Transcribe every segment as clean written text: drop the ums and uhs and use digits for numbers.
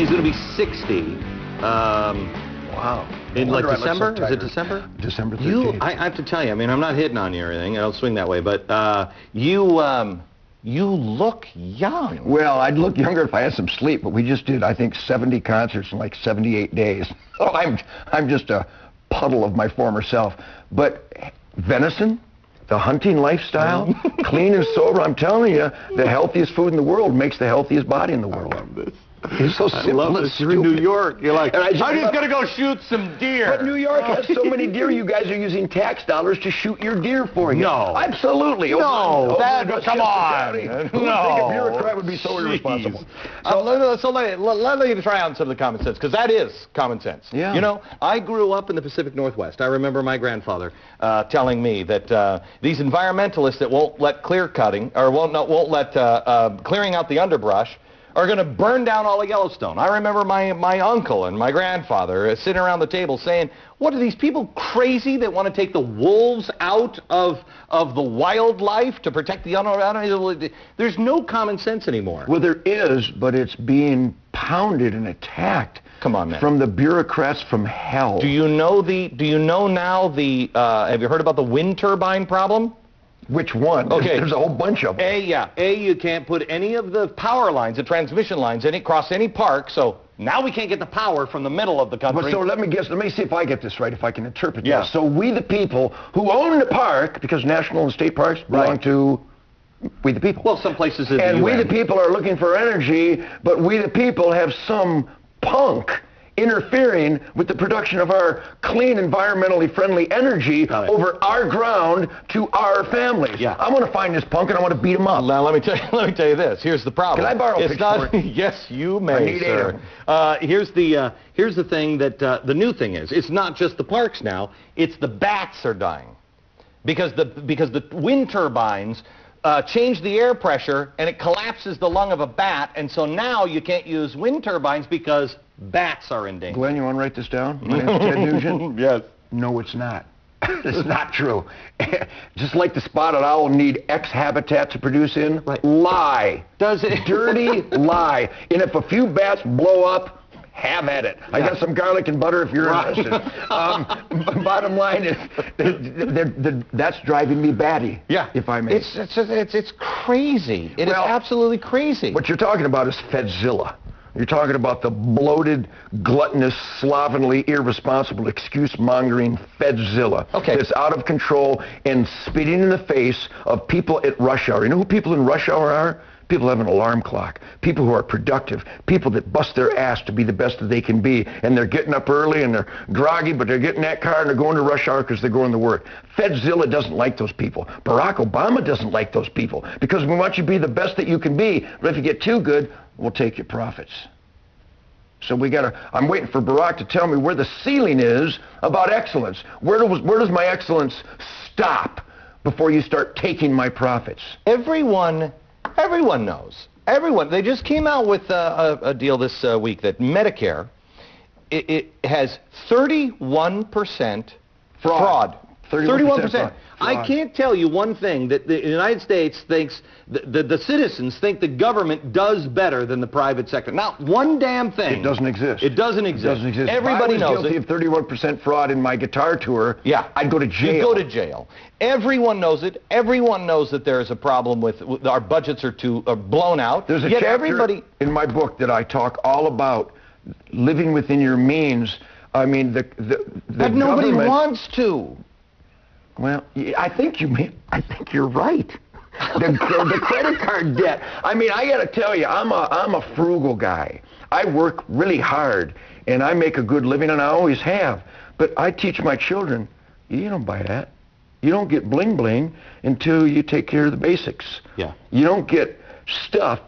He's going to be 60. Wow. In like December? Is it December? December 13th. I have to tell you, I mean, I'm not hitting on you or anything. I don't swing that way, but you look young. Well, I'd look younger if I had some sleep, but we just did, I think, 70 concerts in like 78 days. Oh, I'm just a puddle of my former self. But venison, the hunting lifestyle, clean and sober, I'm telling you, the healthiest food in the world makes the healthiest body in the world. I love this. It's so simple. I love this. You're in New York. You're like, I'm just going to go shoot some deer. But New York has so many deer, you guys are using tax dollars to shoot your deer for you. No. Absolutely. No. Come on. Who would think a bureaucrat would be so irresponsible? So let me try on some of the common sense, because that is common sense. Yeah. You know, I grew up in the Pacific Northwest. I remember my grandfather telling me that these environmentalists that won't let clear cutting, or won't let clearing out the underbrush, are going to burn down all of Yellowstone. I remember my uncle and my grandfather sitting around the table saying, what are these people crazy that want to take the wolves out of the wildlife to protect the unwanted? There's no common sense anymore. Well, there is, but it's being pounded and attacked. Come on, man. From the bureaucrats from hell. Do you know now have you heard about the wind turbine problem? Which one? Okay. There's a whole bunch of them. You can't put any of the power lines, the transmission lines, across any park, so now we can't get the power from the middle of the country. But so let me see if I get this right, if I can interpret this. So we the people who own the park, because national and state parks belong to we the people. Well, some places in and the we UN. the people are looking for energy, but we the people have some punk interfering with the production of our clean, environmentally friendly energy over our ground to our families. Yeah. I want to find this punk and I want to beat him up. Now let me tell you this. Here's the problem. Can I borrow a pitchfork? Not, yes, you may, I need sir. Here's the thing that the new thing is. It's not just the parks now. It's the bats are dying because the wind turbines change the air pressure and it collapses the lung of a bat, and so now you can't use wind turbines because bats are in danger. Glenn, you want to write this down? My name's Ted Nugent. Yes. No, it's not. It's not true. Just like the spotted owl need X habitat to produce in, lie. Does it? Dirty lie. And if a few bats blow up, have at it. I got some garlic and butter if you're interested. Bottom line is, that's driving me batty. Yeah. If I may. It's crazy. It is absolutely crazy. What you're talking about is Fedzilla. You're talking about the bloated, gluttonous, slovenly, irresponsible, excuse-mongering Fedzilla that's out of control and spitting in the face of people at rush hour. You know who people in rush hour are? People have an alarm clock. People who are productive. People that bust their ass to be the best that they can be. And they're getting up early and they're groggy, but they're getting that car and they're going to rush hour because they're going to work. Fedzilla doesn't like those people. Barack Obama doesn't like those people because we want you to be the best that you can be. But if you get too good, we'll take your profits. So I'm waiting for Barack to tell me where the ceiling is about excellence. Where does my excellence stop before you start taking my profits? Everyone knows. They just came out with a deal this week that Medicare, it has 31% fraud. 31%. Fraud. I can't tell you one thing that the United States thinks, the citizens think the government does better than the private sector. Not one damn thing. It doesn't exist. It doesn't exist. It doesn't exist. Everybody knows it. If I was guilty of 31% fraud in my guitar tour, I'd go to jail. You'd go to jail. Everyone knows it. Everyone knows that there is a problem with our budgets are blown out. There's a chapter in my book that I talk all about living within your means. I mean, but nobody wants to. Well, I think you're right. The credit card debt. I mean, I got to tell you, I'm a frugal guy. I work really hard, and I make a good living, and I always have. But I teach my children, you don't buy that. You don't get bling bling until you take care of the basics. Yeah. You don't get stuff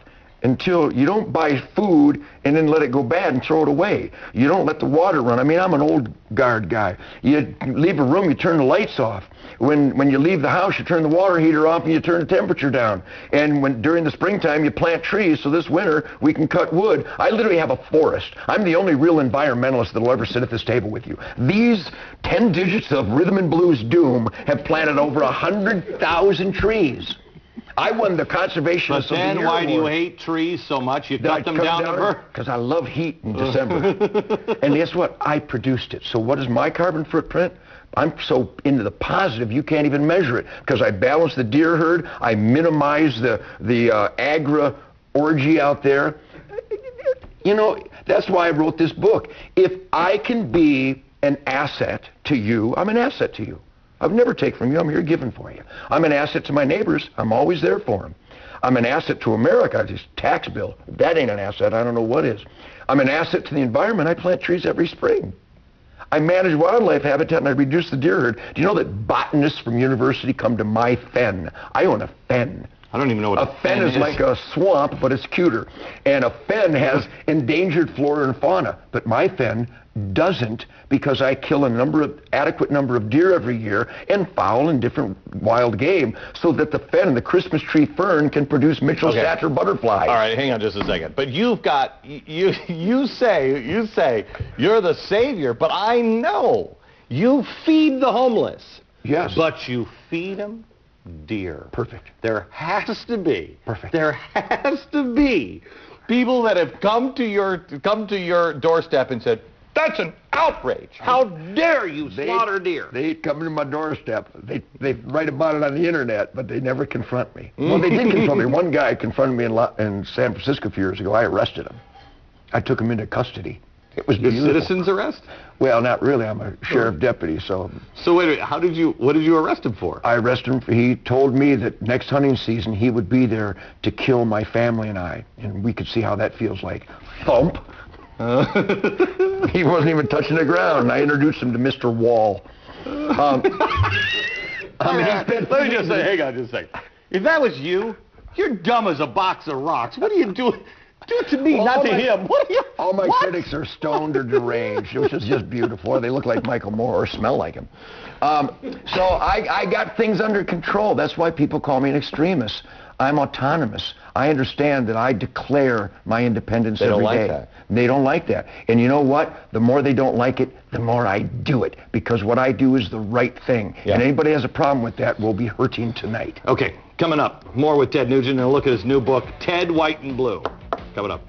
until you don't buy food and then let it go bad and throw it away. You don't let the water run. I mean, I'm an old guard guy. You leave a room, you turn the lights off. When you leave the house, you turn the water heater off and you turn the temperature down. And during the springtime, you plant trees, so this winter we can cut wood. I literally have a forest. I'm the only real environmentalist that will ever sit at this table with you. These 10 digits of rhythm and blues doom have planted over 100,000 trees. I won the conservationist of the year. But then why do you hate trees so much? You cut them down to burn? Because I love heat in December. And guess what? I produced it. So what is my carbon footprint? I'm so into the positive you can't even measure it, because I balance the deer herd, I minimize the agra orgy out there. You know, that's why I wrote this book. If I can be an asset to you, I'm an asset to you. I've never taken from you, I'm here giving for you. I'm an asset to my neighbors, I'm always there for them. I'm an asset to America, this tax bill, that ain't an asset, I don't know what is. I'm an asset to the environment, I plant trees every spring. I manage wildlife habitat and I reduce the deer herd. Do you know that botanists from university come to my fen? I own a fen. I don't even know what a fen is. Like a swamp, but it's cuter. And a fen has endangered flora and fauna, but my fen doesn't, because I kill adequate number of deer every year and fowl and different wild game, so that the fen, the Christmas tree fern, can produce Mitchell Satcher butterflies. All right, hang on just a second. But you've got you say you're the savior, but I know you feed the homeless. Yes. But you feed them deer. Perfect. There has to be. Perfect. There has to be people that have come to your doorstep and said, "That's an outrage. How dare you slaughter deer?" They come to my doorstep. They write about it on the internet, but they never confront me. Well, they did confront me. One guy confronted me in San Francisco a few years ago. I arrested him. I took him into custody. It was beautiful. Citizen's arrest? Well, not really. I'm a sheriff deputy, so... So wait a minute, what did you arrest him for? I arrested him for, he told me that next hunting season he would be there to kill my family and I, and we could see how that feels like. Thump. He wasn't even touching the ground, and I introduced him to Mr. Wall. Let me just say, hang on just a second. If that was you, you're dumb as a box of rocks. What are you doing? Do it to me, not to him. All my critics are stoned or deranged, which is just beautiful. They look like Michael Moore or smell like him. So I got things under control. That's why people call me an extremist. I'm autonomous. I understand that I declare my independence every day. They don't like that. They don't like that. And you know what? The more they don't like it, the more I do it. Because what I do is the right thing. Yeah. And anybody has a problem with that will be hurting tonight. Okay, coming up, more with Ted Nugent and a look at his new book, Ted, White and Blue. Coming up.